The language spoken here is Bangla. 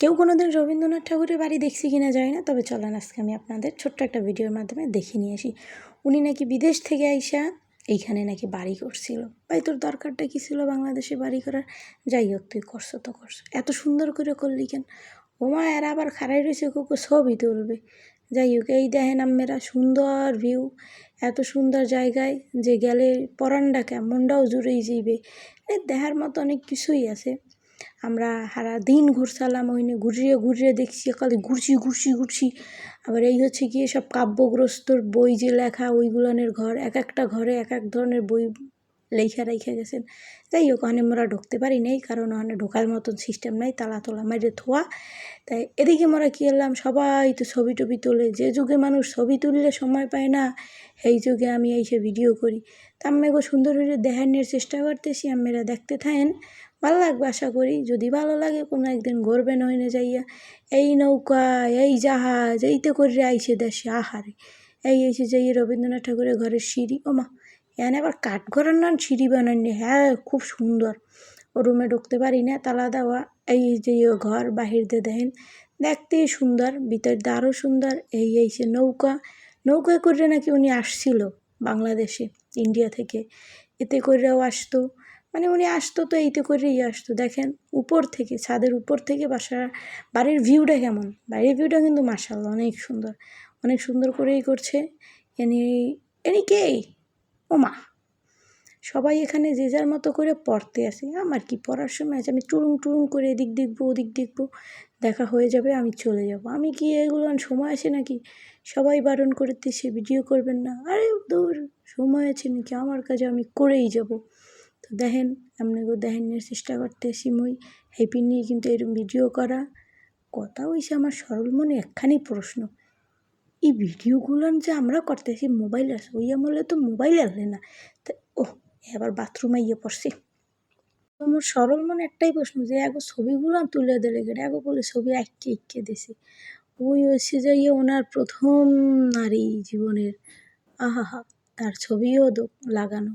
কেউ কোনোদিন রবীন্দ্রনাথ ঠাকুরের বাড়ি দেখছি কিনা জানি না, তবে চলেন আজকে আমি আপনাদের ছোট্ট একটা ভিডিওর মাধ্যমে দেখিয়ে নিয়ে আসি। উনি নাকি বিদেশ থেকে আইসা এইখানে নাকি বাড়ি করছিল। ভাই তোর দরকারটা কী ছিল বাংলাদেশে বাড়ি করার? যাই হোক, তুই করছো তো করছো, এত সুন্দর করে করলি কেন? ওমা এরা আবার খাড়াই রয়েছে কুকু ছবি তুলবে। যাই হোক, এই দেখেন আম্মেরা সুন্দর ভিউ, এত সুন্দর জায়গায় যে গেলে পরানডাকে মনটাও জুড়েই যাইবে। দেখার মতো অনেক কিছুই আছে। আমরা সারা দিন ঘুরছিলাম, ওইনে ঘুরিয়ে ঘুরিয়ে দেখছি, খালি ঘুরছি। আবার এই হচ্ছে গিয়ে সব কাব্যগ্রস্তর বই যে লেখা, ওইগুলানের ঘর, এক একটা ঘরে এক এক ধরনের বই রেখে গেছেন। যাই হোক, ওখানে মোরা ঢুকতে পারি নাই, কারণ ওখানে ঢোকার মতন সিস্টেম নাই, তালা তোলা মাইরে থোয়া। তাই এদিকে মোরা কী এলাম, সবাই তো ছবি টবি তোলে। যে যুগে মানুষ ছবি তুললে সময় পায় না, সেই যুগে আমি এসে ভিডিও করি। তা আম্মেগো সুন্দর করে দেখানোর চেষ্টা করতেছি, আম্মেরা দেখতে থাকেন, ভালো লাগবে আশা করি। যদি ভালো লাগে কোনো একদিন ঘুরবেন হইনে যাইয়া। এই নৌকা, এই জাহাজ, এইতে করে আইসে দেশে আহারে। এই এসে যাই রবীন্দ্রনাথ ঠাকুরের ঘরের সিঁড়ি, ওমা এখানে আবার কাঠ ঘরের নান সিঁড়ি বানাননি, হ্যাঁ খুব সুন্দর। ও রুমে ঢুকতে পারি না, তালা দেওয়া। এই যে ঘর বাহির দিয়ে দেখেন, দেখতেই সুন্দর, ভিতর দিয়ে আরও সুন্দর। এই সে নৌকায় করে নাকি উনি আসছিল বাংলাদেশে, ইন্ডিয়া থেকে। এতে করেও আসতো, মানে উনি আসতো তো এইতে করেই আসতো। দেখেন উপর থেকে, ছাদের উপর থেকে বাড়ির ভিউটা কেমন। বাড়ির ভিউটা কিন্তু মাশাআল্লাহ অনেক সুন্দর করেই করছে। এনি কে ওমা, সবাই এখানে যে যার মতো করে পড়তে আসে। আমার কি পড়ার সময় আছে? আমি টুরুং করে এদিক দেখবো ওদিক দেখবো, দেখা হয়ে যাবে, আমি চলে যাব। আমি কি এগুলো সময় আছে নাকি? সবাই বারণ করতেছে ভিডিও করবেন না। আরে দূর, সময় আছে নাকি? আমার কাজে আমি করেই যাব। তো দেখেন, আপনাকেও দেখানোর চেষ্টা করতেছি মুই। হ্যাপি নিয়ে কিন্তু এরকম ভিডিও করা কথা হইছে। আমার সরল মনে একখানি প্রশ্ন, এই ভিডিওগুলো যে আমরা করতেছি মোবাইল আছে, ওই আমলে তো মোবাইল আসলে না। তা এবার বাথরুমে গিয়ে পড়ছি। আমার সরল মনে একটাই প্রশ্ন, যে এগো ছবিগুলো তুলে দিলে গেলে এগো বলে ছবি আঁকে দিছে। ওই হচ্ছে যাইয়ে ওনার প্রথম নারী জীবনের, আহা তার ছবিও লাগানো।